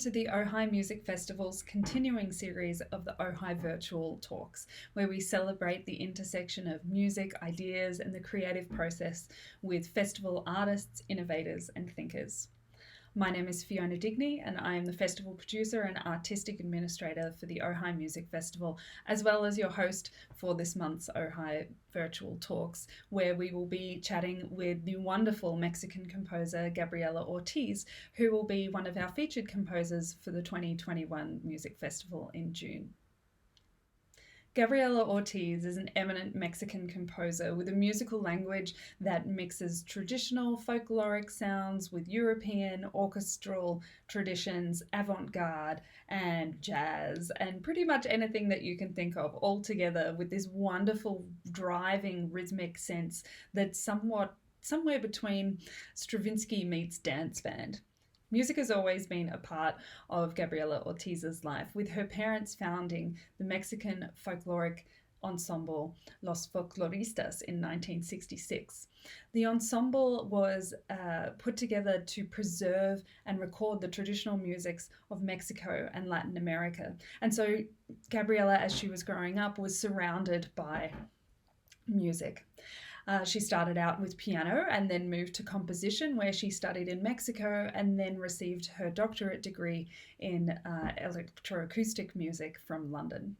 to the Ojai Music Festival's continuing series of the Ojai Virtual Talks, where we celebrate the intersection of music, ideas, and the creative process with festival artists, innovators, and thinkers. My name is Fiona Digney, and I am the festival producer and artistic administrator for the Ojai Music Festival, as well as your host for this month's Ojai Virtual Talks, where we will be chatting with the wonderful Mexican composer Gabriela Ortiz, who will be one of our featured composers for the 2021 Music Festival in June. Gabriela Ortiz is an eminent Mexican composer with a musical language that mixes traditional folkloric sounds with European orchestral traditions, avant-garde, and jazz, and pretty much anything that you can think of, all together with this wonderful driving rhythmic sense that's somewhere between Stravinsky meets dance band. Music has always been a part of Gabriela Ortiz's life, with her parents founding the Mexican folkloric ensemble Los Folkloristas in 1966. The ensemble was put together to preserve and record the traditional musics of Mexico and Latin America. And so Gabriela, as she was growing up, was surrounded by music. She started out with piano and then moved to composition, where she studied in Mexico and then received her doctorate degree in electroacoustic music from London.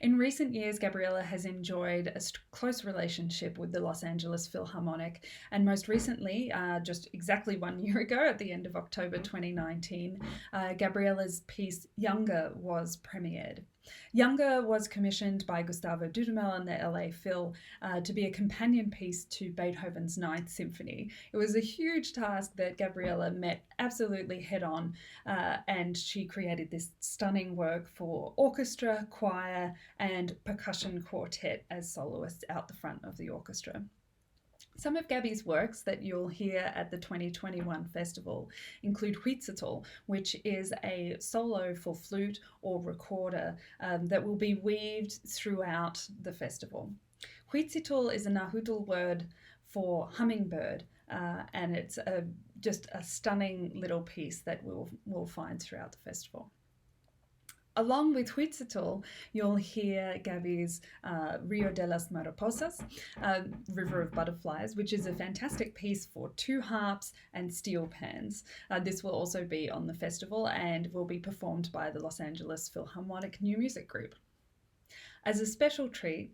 In recent years, Gabriela has enjoyed a close relationship with the Los Angeles Philharmonic, and most recently, just exactly 1 year ago, at the end of October 2019, Gabriela's piece Younger was premiered. Younger was commissioned by Gustavo Dudamel and the LA Phil to be a companion piece to Beethoven's Ninth Symphony. It was a huge task that Gabriela met absolutely head on, and she created this stunning work for orchestra, choir, and percussion quartet as soloists out the front of the orchestra. Some of Gaby's works that you'll hear at the 2021 festival include Huitzotl, which is a solo for flute or recorder that will be weaved throughout the festival. Huitzotl is a Nahuatl word for hummingbird, and it's just a stunning little piece that we'll find throughout the festival. Along with Huitzotl, you'll hear Gaby's Rio de las Mariposas, River of Butterflies, which is a fantastic piece for two harps and steel pans. This will also be on the festival and will be performed by the Los Angeles Philharmonic New Music Group. As a special treat,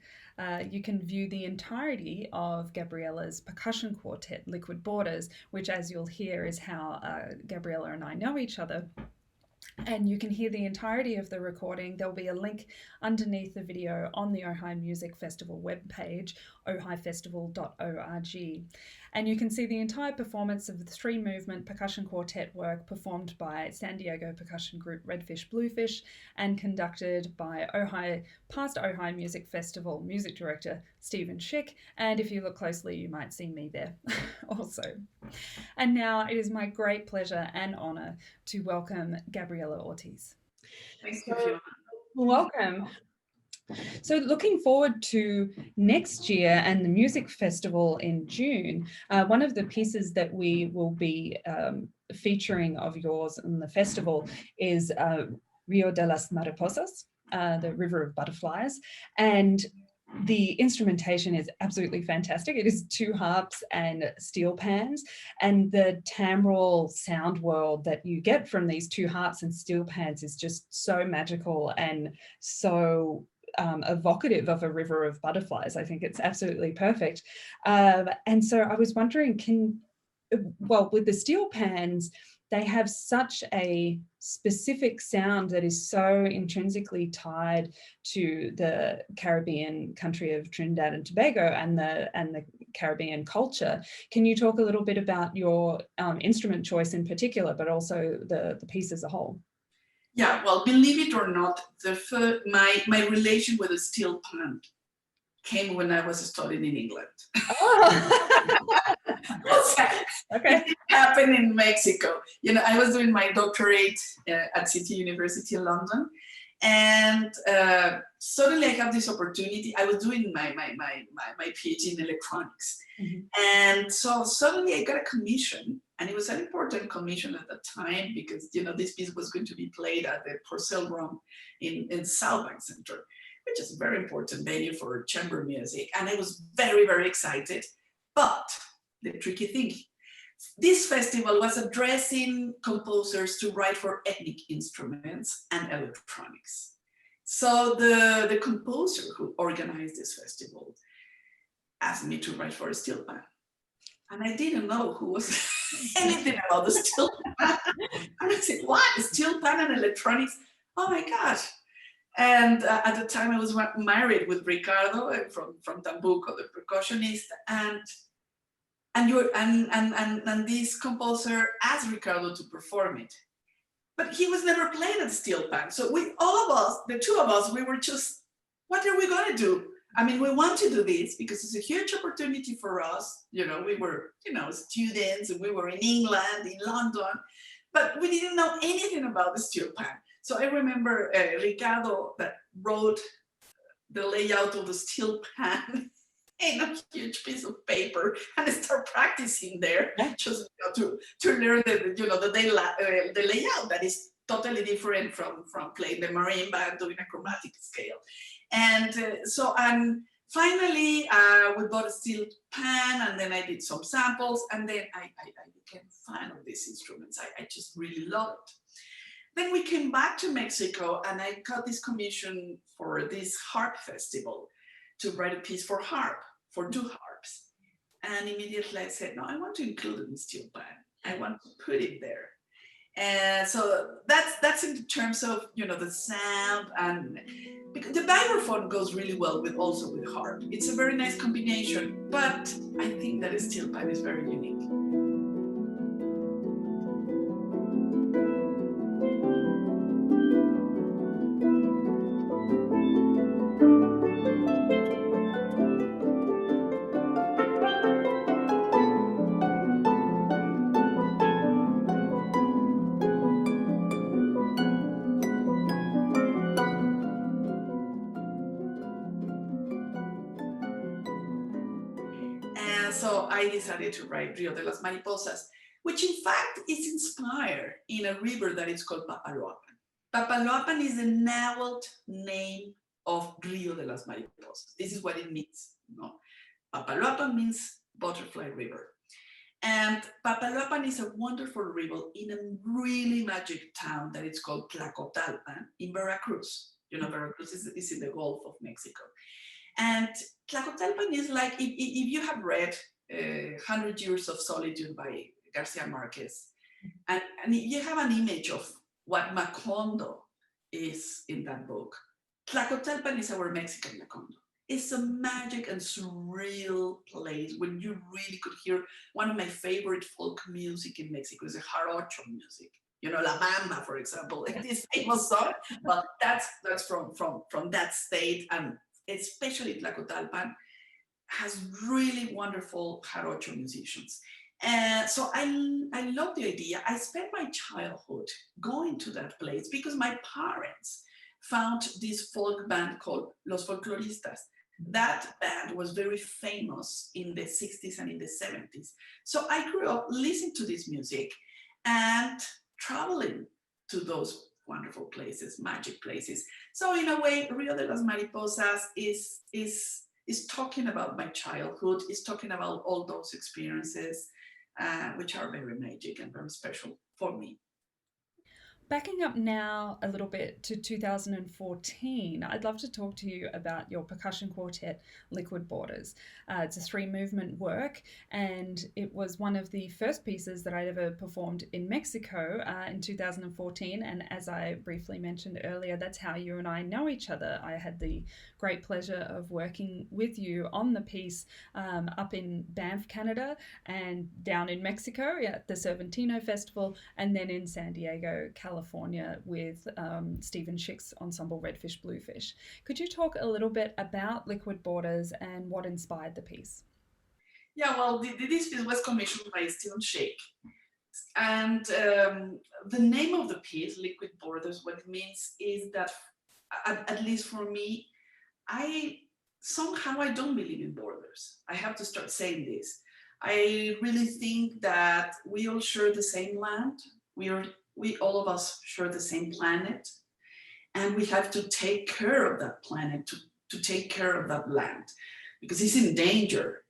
you can view the entirety of Gabriela's percussion quartet, Liquid Borders, which, as you'll hear, is how Gabriela and I know each other. And you can hear the entirety of the recording. There'll be a link underneath the video on the Ojai Music Festival webpage, ojaifestival.org. And you can see the entire performance of the three-movement percussion quartet work performed by San Diego percussion group Redfish Bluefish and conducted by past Ojai Music Festival music director Stephen Schick. And if you look closely, you might see me there also. And now it is my great pleasure and honor to welcome Gabriela Ortiz. Thank you, Fiona. Welcome. So looking forward to next year and the music festival in June, one of the pieces that we will be featuring of yours in the festival is Rio de las Mariposas, the River of Butterflies. And the instrumentation is absolutely fantastic. It is two harps and steel pans, and the timbral sound world that you get from these two harps and steel pans is just so magical and so evocative of a river of butterflies. I think it's absolutely perfect. And so I was wondering, with the steel pans, they have such a specific sound that is so intrinsically tied to the Caribbean country of Trinidad and Tobago and the Caribbean culture. Can you talk a little bit about your instrument choice in particular, but also the piece as a whole? Yeah, well, believe it or not, my relation with a steel pan came when I was studying in England. Oh. Okay. It happened in Mexico. I was doing my doctorate at City University in London, and suddenly I have this opportunity. I was doing my PhD in electronics, and so suddenly I got a commission And it was an important commission at the time because, this piece was going to be played at the Purcell Room in South Bank Center, which is a very important venue for chamber music. And I was very, very excited. But the tricky thing, this festival was addressing composers to write for ethnic instruments and electronics. So the composer who organized this festival asked me to write for a steel pan. And I didn't know who was anything about the steel pan. And I said, what? Steel pan and electronics? Oh my gosh. And at the time I was married with Ricardo from Tambuco, the percussionist. And this composer asked Ricardo to perform it. But he was never played at steel pan. So all of us, the two of us, we were just, what are we going to do? I mean, we want to do this because it's a huge opportunity for us. We were, students, and we were in England, in London, but we didn't know anything about the steel pan. So I remember Ricardo that wrote the layout of the steel pan in a huge piece of paper and start practicing there, just to learn the layout that is totally different from playing the marimba and doing a chromatic scale. And finally, we bought a steel pan, and then I did some samples, and then I became a fan of these instruments. I just really love it. Then we came back to Mexico, and I got this commission for this harp festival to write a piece for harp, for 2 harps. And immediately I said, no, I want to include it in steel pan. I want to put it there. And so that's in terms of, the sound, and because the vibraphone goes really well also with harp. It's a very nice combination, but I think that a steel pan is very unique. So I decided to write Rio de las Mariposas, which in fact is inspired in a river that is called Papaloapan. Papaloapan is the Nahuatl name of Rio de las Mariposas. This is what it means. Papaloapan means butterfly river. And Papaloapan is a wonderful river in a really magic town that is called Tlacotalpan in Veracruz. Veracruz is in the Gulf of Mexico. And Tlacotalpan is like, if you have read 100 Years of Solitude by Garcia Marquez, and you have an image of what Macondo is in that book, Tlacotalpan is our Mexican Macondo. It's a magic and surreal place when you really could hear one of my favorite folk music in Mexico is the jarocho music. La Bamba, for example, this famous song, but that's from that state, and especially Tlacotalpan has really wonderful jarocho musicians. And so I love the idea. I spent my childhood going to that place because my parents found this folk band called Los Folkloristas. That band was very famous in the 60s and in the 70s. So I grew up listening to this music and traveling to those wonderful places, magic places. So in a way, Rio de las Mariposas is talking about my childhood, is talking about all those experiences, which are very magic and very special for me. Backing up now a little bit to 2014, I'd love to talk to you about your percussion quartet, Liquid Borders. It's a 3-movement work, and it was one of the first pieces that I'd ever performed in Mexico in 2014. And as I briefly mentioned earlier, that's how you and I know each other. I had the great pleasure of working with you on the piece up in Banff, Canada, and down in Mexico at the Cervantino Festival, and then in San Diego, California with Stephen Schick's ensemble Redfish Bluefish. Could you talk a little bit about Liquid Borders and what inspired the piece? Yeah, well, this piece was commissioned by Stephen Schick. And the name of the piece, Liquid Borders, what it means is that, at least for me, I don't believe in borders. I have to start saying this. I really think that we all share the same land. We all of us share the same planet, and we have to take care of that planet, to take care of that land, because it's in danger.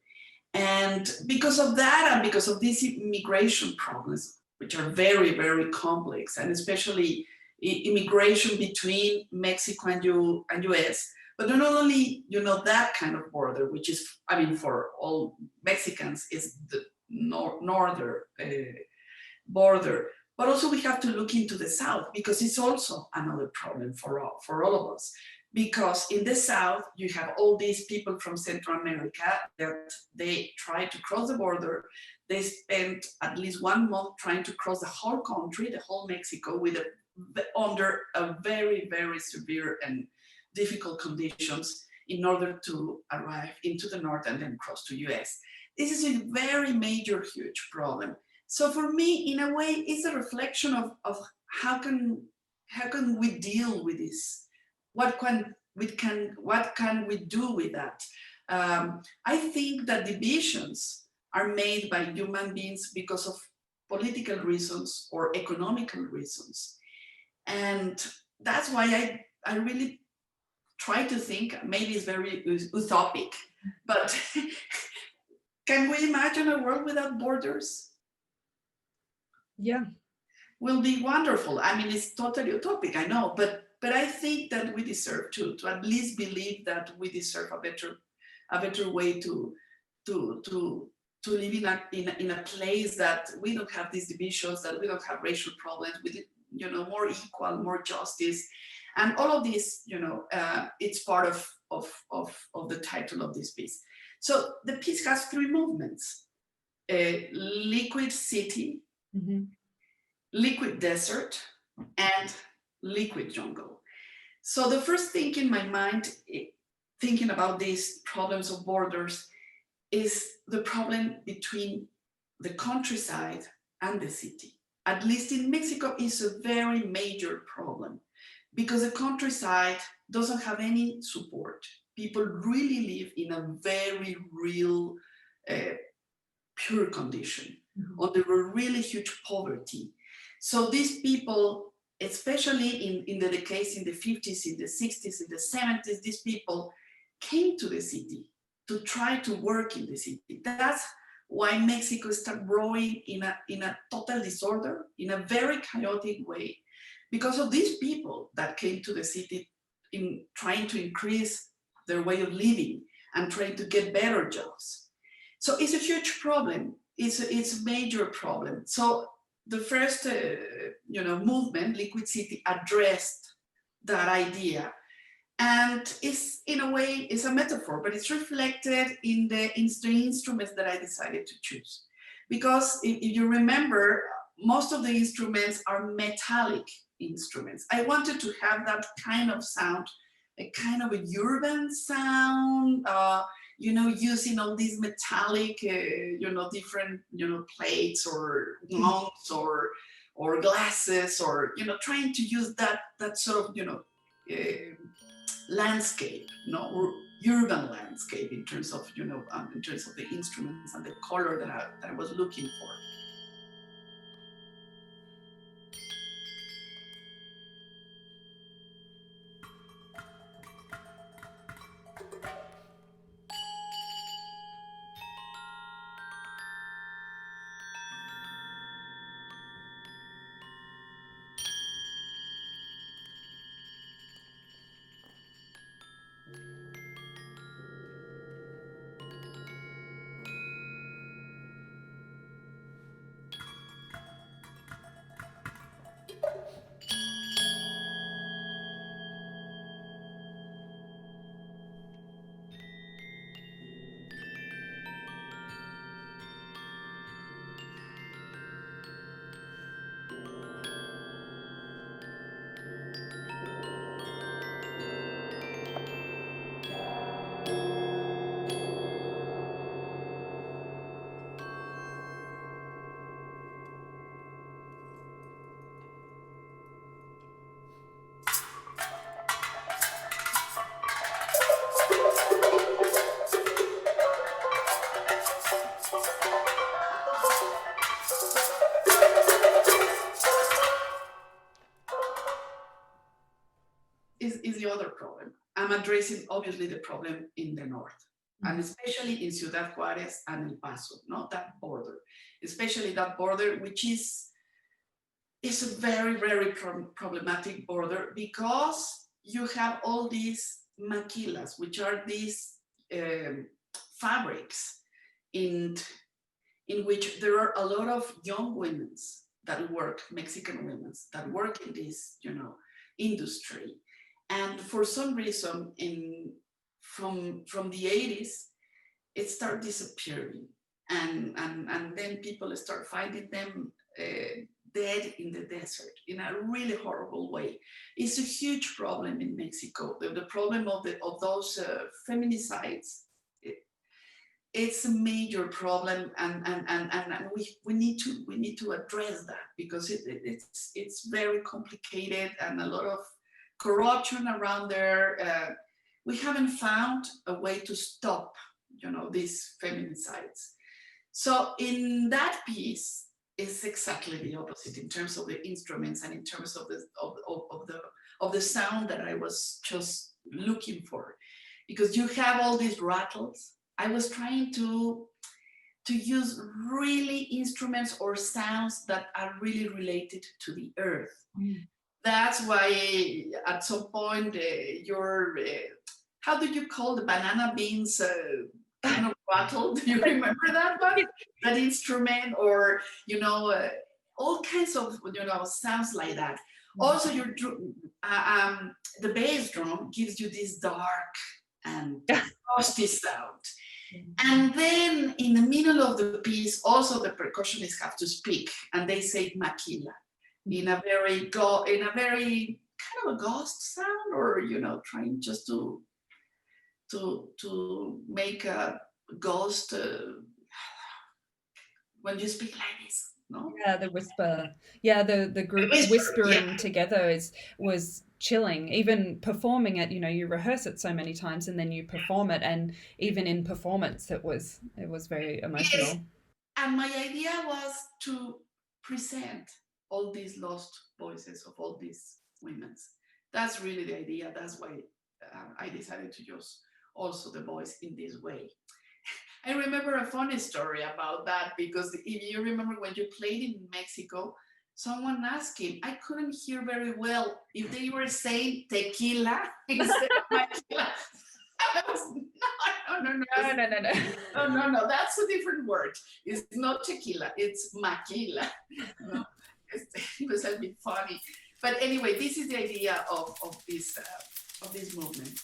And because of that, and because of these immigration problems, which are very, very complex, and especially immigration between Mexico and US, but not only, that kind of border, which is, I mean, for all Mexicans, is the northern border, but also we have to look into the south, because it's also another problem for all of us. Because in the south, you have all these people from Central America that they try to cross the border. They spend at least 1 month trying to cross the whole country, the whole Mexico, under a very, very severe and difficult conditions in order to arrive into the north and then cross to US. This is a very major, huge problem. So for me, in a way, it's a reflection of how can we deal with this? What can we do with that? I think that divisions are made by human beings because of political reasons or economical reasons. And that's why I really try to think, maybe it's very utopic, but can we imagine a world without borders? Yeah. Will be wonderful. I mean, it's totally utopic, I know, but I think that we deserve to at least believe that we deserve a better way to live in a place that we don't have these divisions, that we don't have racial problems, with more equal, more justice, and all of this. It's part of the title of this piece. So the piece has 3 movements: liquid city, liquid desert, and liquid jungle. So the first thing in my mind, thinking about these problems of borders, is the problem between the countryside and the city. At least in Mexico, is a very major problem, because the countryside doesn't have any support. People really live in a very real, pure condition, under a really huge poverty. So these people, especially in the case in the 50s, in the 60s, in the 70s, these people came to the city to try to work in the city. That's why Mexico started growing in a total disorder, in a very chaotic way, because of these people that came to the city in trying to increase their way of living and trying to get better jobs. So it's a huge problem. It's a major problem. So the first movement, Liquid City, addressed that idea. And it's, in a way, it's a metaphor, but it's reflected in the instruments that I decided to choose. Because if you remember, most of the instruments are metallic instruments. I wanted to have that kind of sound, a kind of a urban sound, using all these metallic, different, plates or gongs or glasses, or, trying to use that sort of, landscape, urban landscape, in terms of, in terms of the instruments and the color that I was looking for. I'm addressing obviously the problem in the north, and especially in Ciudad Juarez and El Paso, not that border, especially that border, which is a very, very problematic border, because you have all these maquilas, which are these fabrics in which there are a lot of young women that work, Mexican women that work in this, industry. And for some reason, from the 80s, it started disappearing, and then people start finding them dead in the desert in a really horrible way. It's a huge problem in Mexico. The problem of those feminicides. It's a major problem, and we need to address that, because it's very complicated and a lot of corruption around there. We haven't found a way to stop, these feminicides. So in that piece is exactly the opposite in terms of the instruments and in terms of the sound that I was just looking for, because you have all these rattles. I was trying to use really instruments or sounds that are really related to the earth. That's why at some point how do you call the banana beans kind of rattle? Do you remember that one? That instrument, or all kinds of sounds like that. Also, the bass drum gives you this dark and frosty sound. And then in the middle of the piece, also the percussionists have to speak, and they say maquila in a very kind of a ghost sound, or trying just to make a ghost when you speak like this. No? Yeah, the whisper. Yeah, the group whispering together was chilling. Even performing it, you rehearse it so many times and then you perform it, and even in performance it was very emotional. Yes. And my idea was to present all these lost voices of all these women. That's really the idea. That's why I decided to use also the voice in this way. I remember a funny story about that, because if you remember when you played in Mexico, someone asked him, I couldn't hear very well if they were saying tequila instead of maquila. No, that's a different word. It's not tequila, it's maquila. It was a bit funny. But anyway, this is the idea of this movement.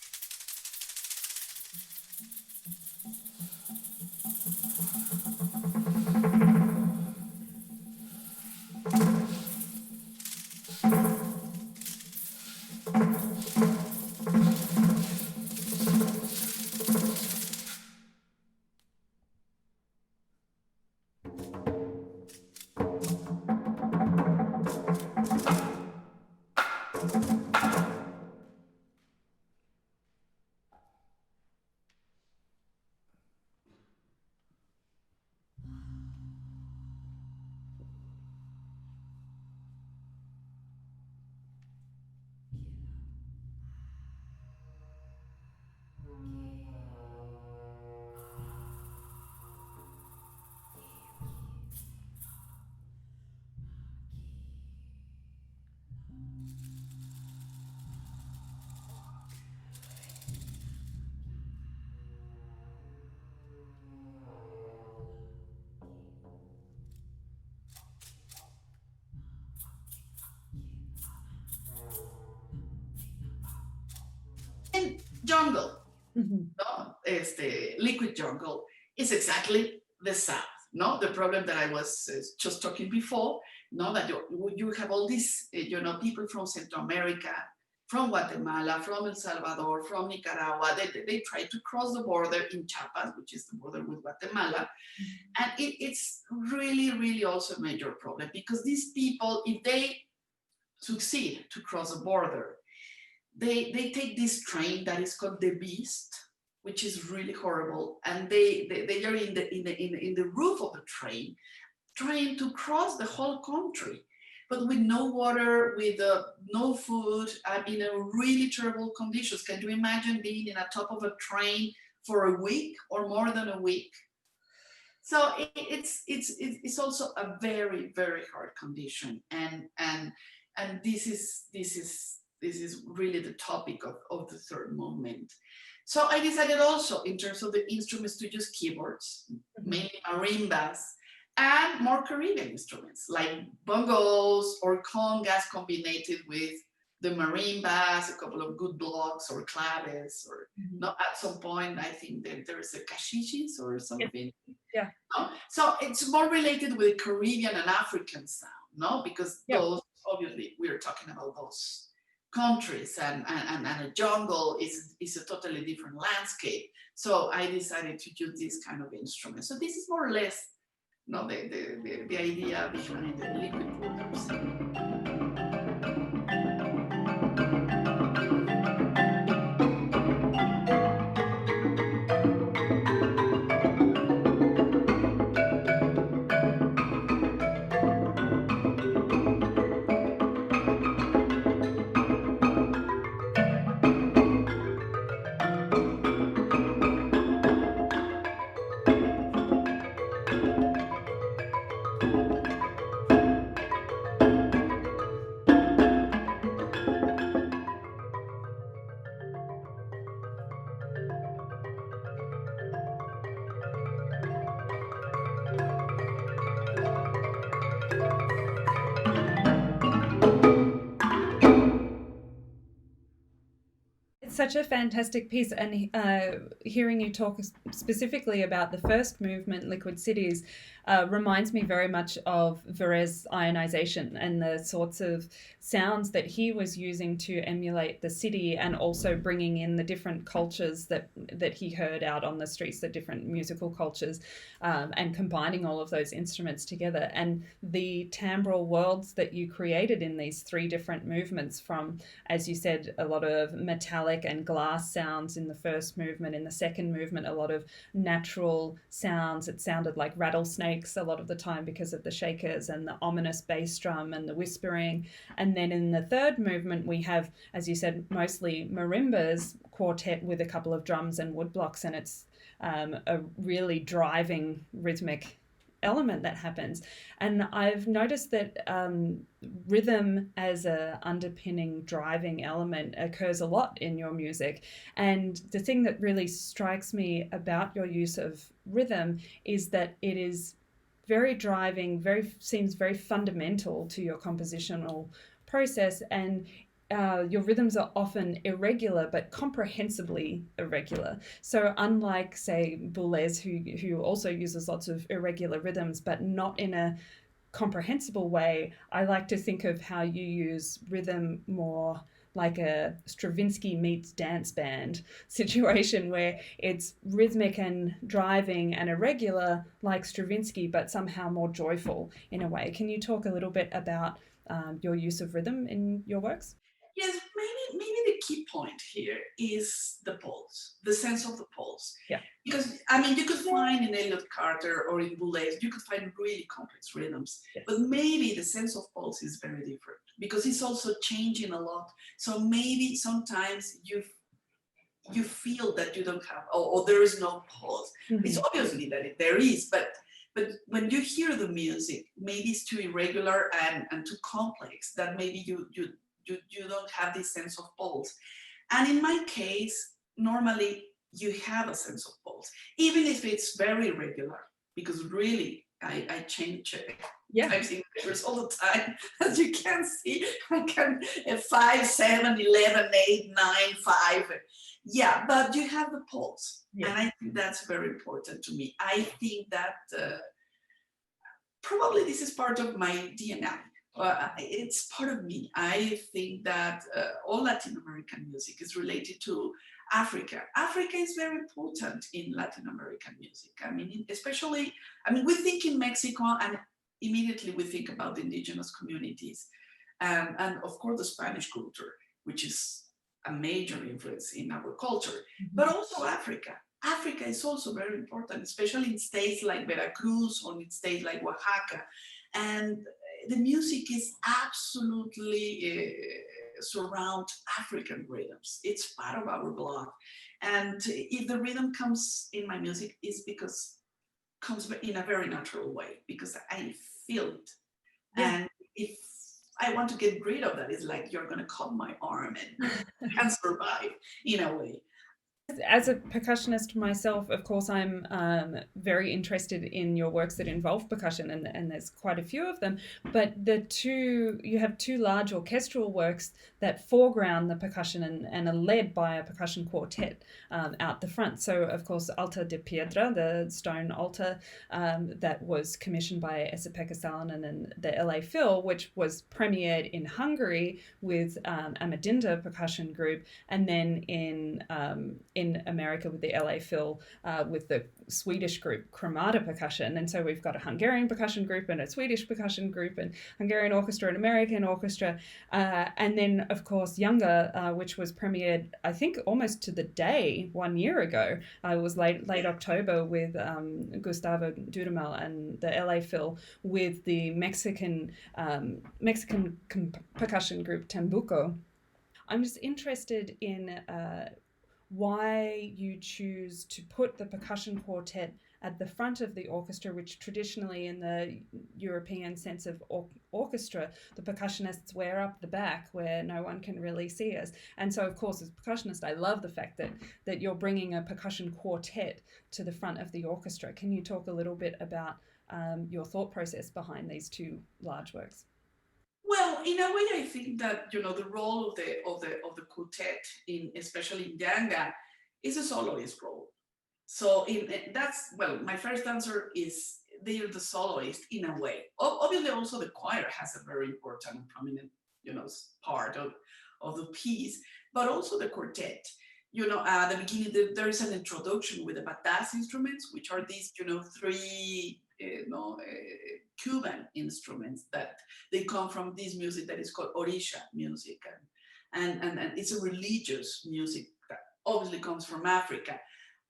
Jungle, no? Liquid jungle is exactly the south, no? The problem that I was just talking before, no? That you have all these, people from Central America, from Guatemala, from El Salvador, from Nicaragua. They try to cross the border in Chiapas, which is the border with Guatemala. And it's really, really also a major problem, because these people, if they succeed to cross the border, they take this train that is called the Beast, which is really horrible, and they are in the roof of the train, trying to cross the whole country. but with no water, with no food, in a really terrible conditions. Can you imagine being in the top of a train for a week or more than a week? So it's also a very, very hard condition, and this is really the topic of the third movement. So I decided also, in terms of the instruments, to use keyboards, mainly marimbas, and more Caribbean instruments like bongos or congas combined with the marimbas, a couple of good blocks or claves, or not at some point I think that there is a cachichis or something. Yeah. No? So it's more related with Caribbean and African sound, no? Because those, obviously, we're talking about those countries, and a jungle is a totally different landscape. So I decided to use this kind of instrument. So this is more or less, the idea behind the liquid rhythms. Such a fantastic piece, and hearing you talk specifically about the first movement, Liquid Cities, reminds me very much of Verres' ionization and the sorts of sounds that he was using to emulate the city, and also bringing in the different cultures that he heard out on the streets, the different musical cultures, and combining all of those instruments together. And the timbral worlds that you created in these three different movements, from, as you said, a lot of metallic and glass sounds in the first movement. In the second movement, a lot of natural sounds. It sounded like rattlesnakes a lot of the time because of the shakers and the ominous bass drum and the whispering. And then in the third movement, we have, as you said, mostly marimbas quartet with a couple of drums and woodblocks, and it's a really driving rhythmic element that happens. And I've noticed that rhythm as a underpinning driving element occurs a lot in your music. And the thing that really strikes me about your use of rhythm is that it is very driving, seems very fundamental to your compositional process, and your rhythms are often irregular, but comprehensibly irregular. So unlike, say, Boulez, who also uses lots of irregular rhythms, but not in a comprehensible way, I like to think of how you use rhythm more like a Stravinsky meets dance band situation, where it's rhythmic and driving and irregular like Stravinsky, but somehow more joyful in a way. Can you talk a little bit about your use of rhythm in your works? Yes, maybe the key point here is the pulse, the sense of the pulse. Yeah. Because I mean, you could find in Elliott Carter or in Boulez, you could find really complex rhythms, Yes. but maybe the sense of pulse is very different because it's also changing a lot. So maybe sometimes you feel that you don't have, or there is no pulse. Mm-hmm. It's obviously that there is, but when you hear the music, maybe it's too irregular and too complex that maybe you don't have this sense of pulse. And in my case, normally you have a sense of pulse, even if it's very irregular, because really I change time signatures all the time. As you can see, I can 5, 7, 11, 8, 9, 5. Yeah, but you have the pulse. Yeah. And I think that's very important to me. I think that probably this is part of my DNA. It's part of me. I think that all Latin American music is related to Africa. Africa is very important in Latin American music. I mean, especially, we think in Mexico and immediately we think about the indigenous communities. And of course, the Spanish culture, which is a major influence in our culture, but also Africa. Africa is also very important, especially in states like Veracruz or in states like Oaxaca. And the music is absolutely surround African rhythms. It's part of our blood. And if the rhythm comes in my music, is because comes in a very natural way, because I feel it. Yeah. And if I want to get rid of that, it's like you're going to cut my arm and can't survive in a way. As a percussionist myself, of course, I'm very interested in your works that involve percussion, and there's quite a few of them. But you have two large orchestral works that foreground the percussion and are led by a percussion quartet out the front. So, of course, Altar de Piedra, the stone altar that was commissioned by Esa-Pekka Salonen and the LA Phil, which was premiered in Hungary with Amadinda percussion group, and then in America with the LA Phil with the Swedish group Chromata Percussion. And so we've got a Hungarian percussion group and a Swedish percussion group and Hungarian orchestra and American orchestra. And then, of course, Younger, which was premiered, I think, almost to the day 1 year ago. It was late October with Gustavo Dudamel and the LA Phil with the Mexican percussion group Tambuco. I'm just interested in why you choose to put the percussion quartet at the front of the orchestra, which traditionally in the European sense of orchestra, the percussionists wear up the back where no one can really see us. And so, of course, as a percussionist, I love the fact that you're bringing a percussion quartet to the front of the orchestra. Can you talk a little bit about your thought process behind these two large works? Well, in a way, I think that the role of the quartet, especially in Yanga, is a soloist role. So my first answer is they are the soloist in a way. Obviously, also the choir has a very important and prominent part of the piece, but also the quartet. At the beginning, there is an introduction with the batatas instruments, which are these three Cuban instruments that they come from this music that is called Orisha music, and it's a religious music that obviously comes from Africa.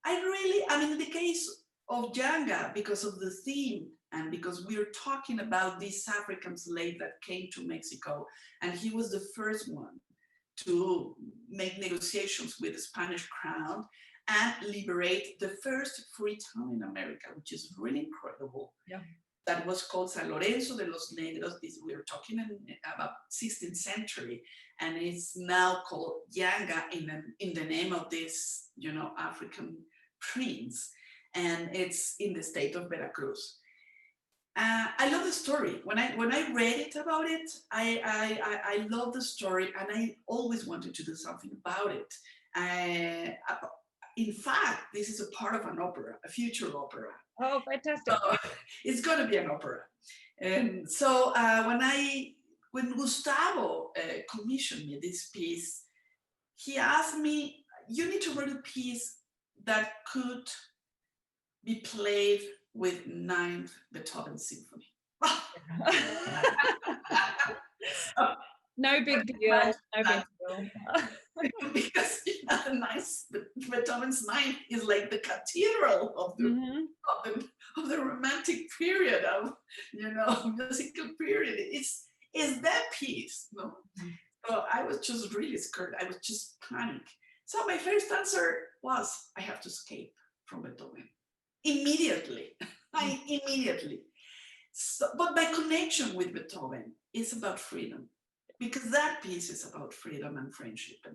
In the case of Janga, because of the theme and because we're talking about this African slave that came to Mexico, and he was the first one to make negotiations with the Spanish crown and liberate the first free town in America, which is really incredible. Yeah. That was called San Lorenzo de los Negros. We're talking about 16th century, and it's now called Yanga in the name of this, African prince, and it's in the state of Veracruz. I love the story. When I read it about it, I love the story, and I always wanted to do something about it. In fact, this is a part of an opera, a future opera. Oh, fantastic. So it's going to be an opera. And so when Gustavo commissioned me this piece, he asked me, you need to write a piece that could be played with 9th Beethoven Symphony. No big deal. No big deal. Because Beethoven's 9th is like the cathedral of the romantic period of musical period. It's that piece, no? So I was just really scared. I was just panic. So my first answer was, I have to escape from Beethoven immediately. Immediately. So, but my connection with Beethoven is about freedom, because that piece is about freedom and friendship,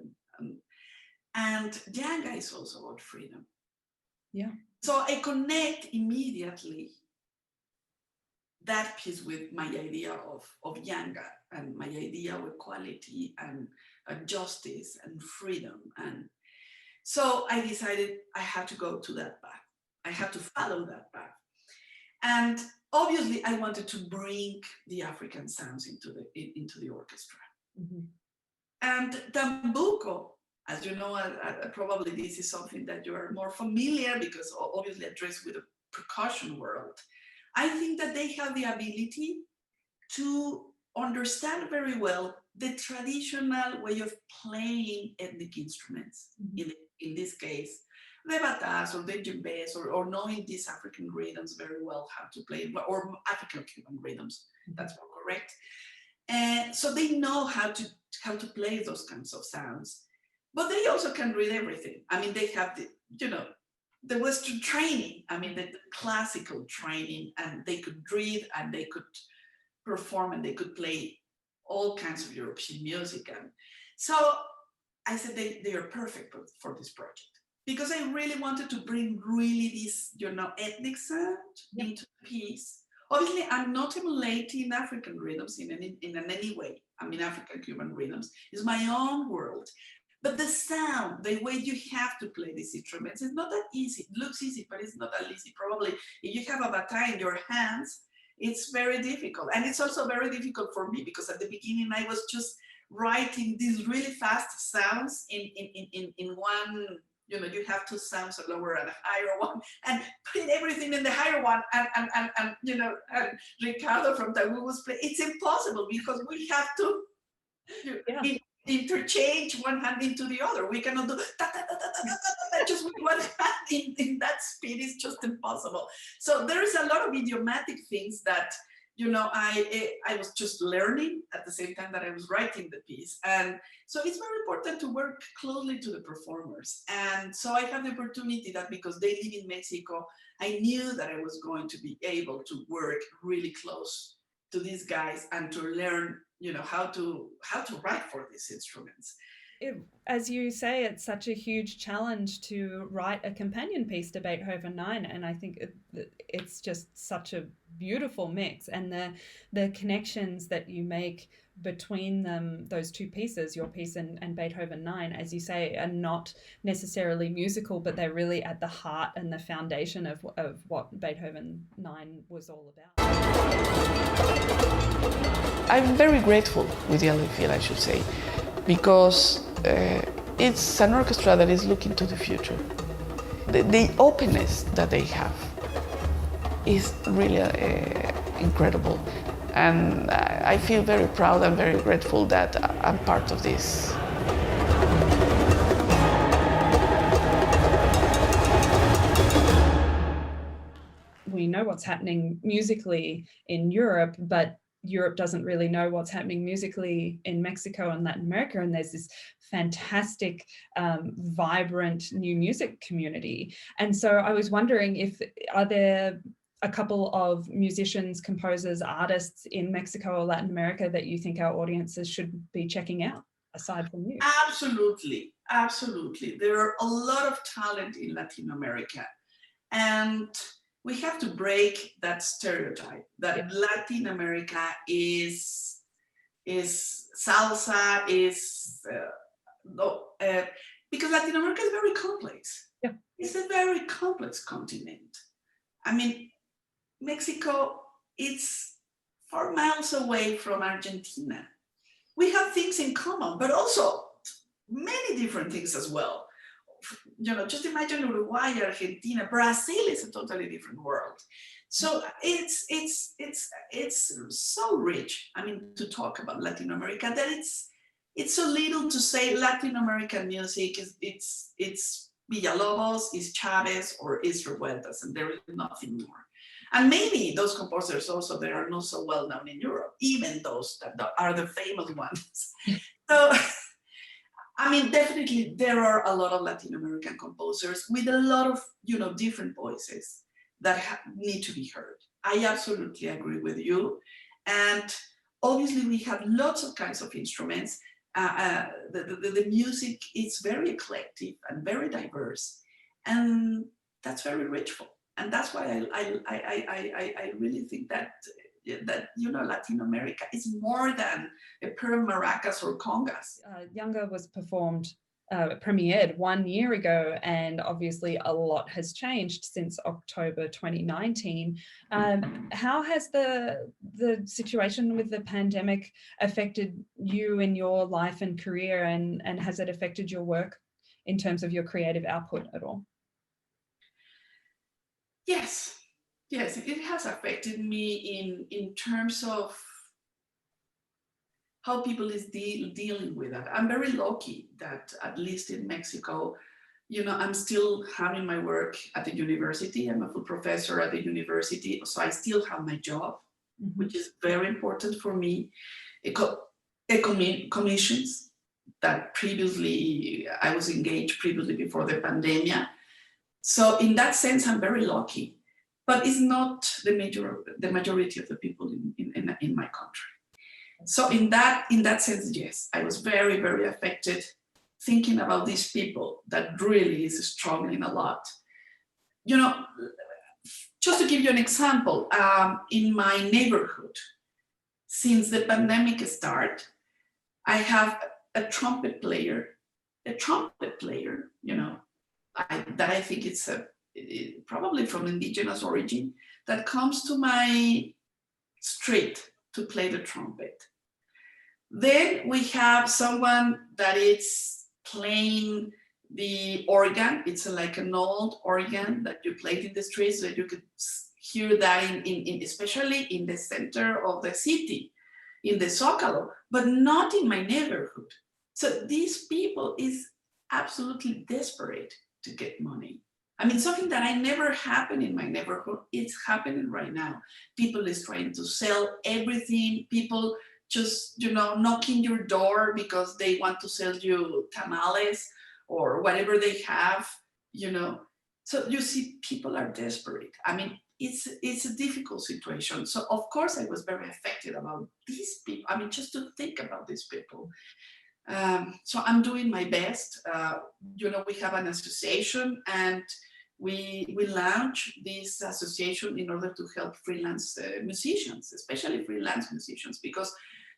and Yanga is also about freedom. Yeah. So I connect immediately that piece with my idea of Yanga and my idea of equality and justice and freedom. And so I decided I had to go to that path. I had to follow that path. And obviously I wanted to bring the African sounds into the orchestra. Mm-hmm. And Tambuco, as you know, probably this is something that you are more familiar, because obviously addressed with the percussion world. I think that they have the ability to understand very well the traditional way of playing ethnic instruments. Mm-hmm. In this case, the batas or the djembes, or knowing these African rhythms very well, how to play, or African Cuban rhythms. Mm-hmm. That's more correct? And so they know how to play those kinds of sounds, but they also can read everything. I mean, they have the Western training. I mean, the classical training, and they could read and they could perform and they could play all kinds of European music. And so I said they are perfect for this project, because I really wanted to bring really this, ethnic sound into the piece. Obviously, I'm not emulating African rhythms in any way. I mean, African Cuban rhythms is my own world. But the sound, the way you have to play these instruments, is not that easy. It looks easy, but it's not that easy. Probably, if you have a bata in your hands, it's very difficult. And it's also very difficult for me, because at the beginning, I was just writing these really fast sounds in one. You have two sounds, a lower and a higher one, and putting everything in the higher one, and Ricardo from Tagu was playing. It's impossible, because we have to interchange one hand into the other. We cannot do just with one hand in that speed. Is just impossible. So there is a lot of idiomatic things that I was just learning at the same time that I was writing the piece. And so it's very important to work closely to the performers. And so I had the opportunity that, because they live in Mexico, I knew that I was going to be able to work really close to these guys and to learn, how to write for these instruments. As you say, it's such a huge challenge to write a companion piece to Beethoven 9, and I think it's just such a beautiful mix, and the connections that you make between them, those two pieces, your piece and Beethoven 9, as you say, are not necessarily musical, but they're really at the heart and the foundation of what Beethoven 9 was all about. I'm very grateful with the LFL, I should say, because it's an orchestra that is looking to the future. The openness that they have is really incredible. And I feel very proud and very grateful that I'm part of this. We know what's happening musically in Europe, but Europe doesn't really know what's happening musically in Mexico and Latin America, and there's this fantastic, vibrant new music community. And so I was wondering, are there a couple of musicians, composers, artists in Mexico or Latin America that you think our audiences should be checking out, aside from you? Absolutely, absolutely. There are a lot of talent in Latin America, and we have to break that stereotype that Latin America is salsa, because Latin America is very complex. Yeah. It's a very complex continent. I mean, Mexico, it's 4 miles away from Argentina. We have things in common, but also many different things as well. Just imagine Uruguay, Argentina, Brazil is a totally different world. So it's so rich. I mean, to talk about Latin America, that it's so little to say Latin American music it's Villalobos, is Chavez, or is Revueltas, and there is nothing more. And maybe those composers also, they are not so well known in Europe, even those that are the famous ones. So, I mean, definitely there are a lot of Latin American composers with a lot of, different voices that need to be heard. I absolutely agree with you. And obviously we have lots of kinds of instruments. The music is very eclectic and very diverse. And that's very richful. And that's why I really think that Latin America is more than a pair of maracas or congas. Younger was premiered 1 year ago, and obviously a lot has changed since October 2019. How has the situation with the pandemic affected you in your life and career, and has it affected your work in terms of your creative output at all? Yes, it has affected me in terms of how people is dealing with that. I'm very lucky that, at least in Mexico, I'm still having my work at the university. I'm a full professor at the university, so I still have my job. which is very important for me. Commissions that previously I was engaged previously before the pandemic. So in that sense, I'm very lucky, but it's not the majority of the people in my country. So in that sense, yes, I was very, very affected thinking about these people that really is struggling a lot. You know, just to give you an example, in my neighborhood, since the pandemic started, I have a trumpet player, you know, that I think it's probably from indigenous origin, that comes to my street to play the trumpet. Then we have someone that is playing the organ. It's like an old organ that you played in the streets, so you could hear that in especially in the center of the city, in the Zócalo, but not in my neighborhood. So these people is absolutely desperate to get money. I mean, something that I never happened in my neighborhood, it's happening right now. People is trying to sell everything. People just, you know, knocking your door because they want to sell you tamales or whatever they have, you know. So you see, people are desperate. I mean, it's a difficult situation. So of course I was very affected about these people. I mean, just to think about these people. So I'm doing my best. You know, we have an association, and we launch this association in order to help freelance musicians, especially freelance musicians, because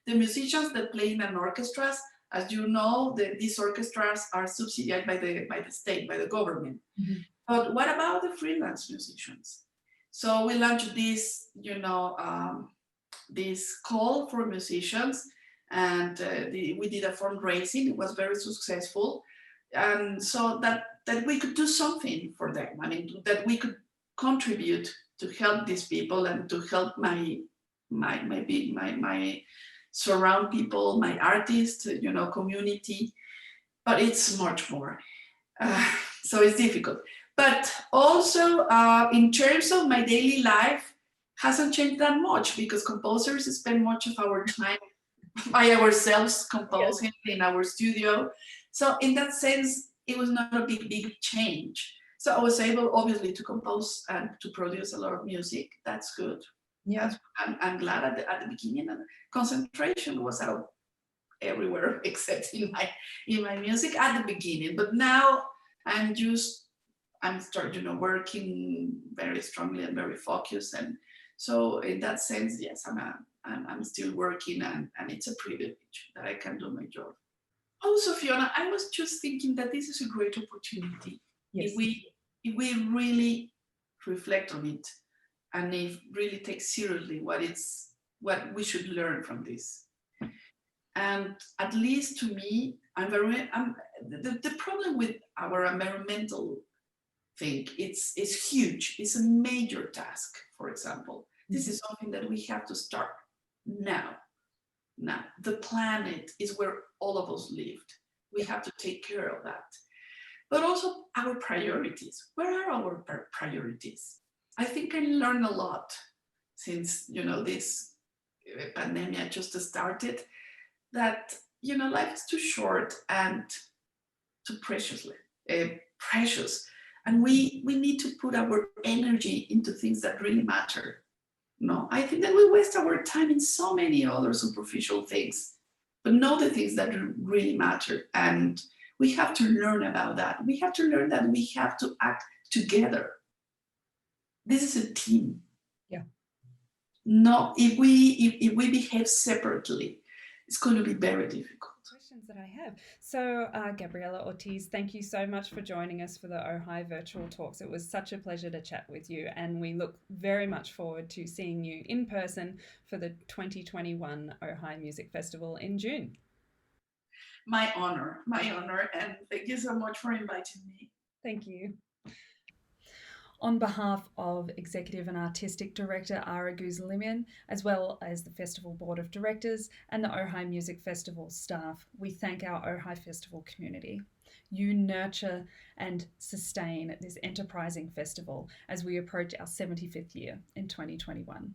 the musicians that play in an orchestra, as you know, these orchestras are subsidized by the state, by the government. Mm-hmm. But what about the freelance musicians? So we launched this, you know, this call for musicians, and we did a fundraising. It was very successful, and so that we could do something for them. I mean, that we could contribute to help these people and to help my surround people, my artists, you know, community. But it's much more. So it's difficult. But also, in terms of my daily life, hasn't changed that much, because composers spend much of our time by ourselves composing in our studio. So in that sense, it was not a big change. So I was able, obviously, to compose and to produce a lot of music. That's good. Yeah, I'm glad at the beginning. And concentration was out everywhere except in my music at the beginning. But now I'm starting, you know, working very strongly and very focused. And so in that sense, yes, I'm still working, and it's a privilege that I can do my job. Also, Fiona, I was just thinking that this is a great opportunity. Yes. If we really reflect on it, and if really take seriously what we should learn from this. And at least to me, the problem with our environmental thing, it's huge. It's a major task, for example. This is something that we have to start now. Now, the planet is where all of us lived. We have to take care of that. But also our priorities. Where are our priorities? I think I learned a lot since, you know, this pandemic just started, that, you know, life is too short and too precious. And we need to put our energy into things that really matter. No, I think that we waste our time in so many other superficial things, but not the things that really matter. And we have to learn about that. We have to learn that we have to act together. This is a team. Yeah. No, if we behave separately, it's going to be very difficult. Questions that I have. So, Gabriela Ortiz, thank you so much for joining us for the Ojai Virtual Talks. It was such a pleasure to chat with you, and we look very much forward to seeing you in person for the 2021 Ojai Music Festival in June. My honor, and thank you so much for inviting me. Thank you. On behalf of Executive and Artistic Director Ara Guzlimian, as well as the Festival Board of Directors and the Ojai Music Festival staff, we thank our Ojai Festival community. You nurture and sustain this enterprising festival as we approach our 75th year in 2021.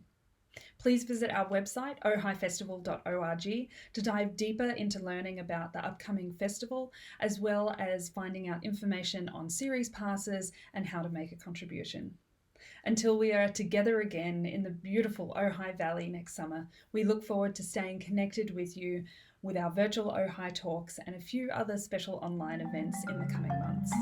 Please visit our website, ojaifestival.org, to dive deeper into learning about the upcoming festival, as well as finding out information on series passes and how to make a contribution. Until we are together again in the beautiful Ojai Valley next summer, we look forward to staying connected with you with our virtual Ojai Talks and a few other special online events in the coming months.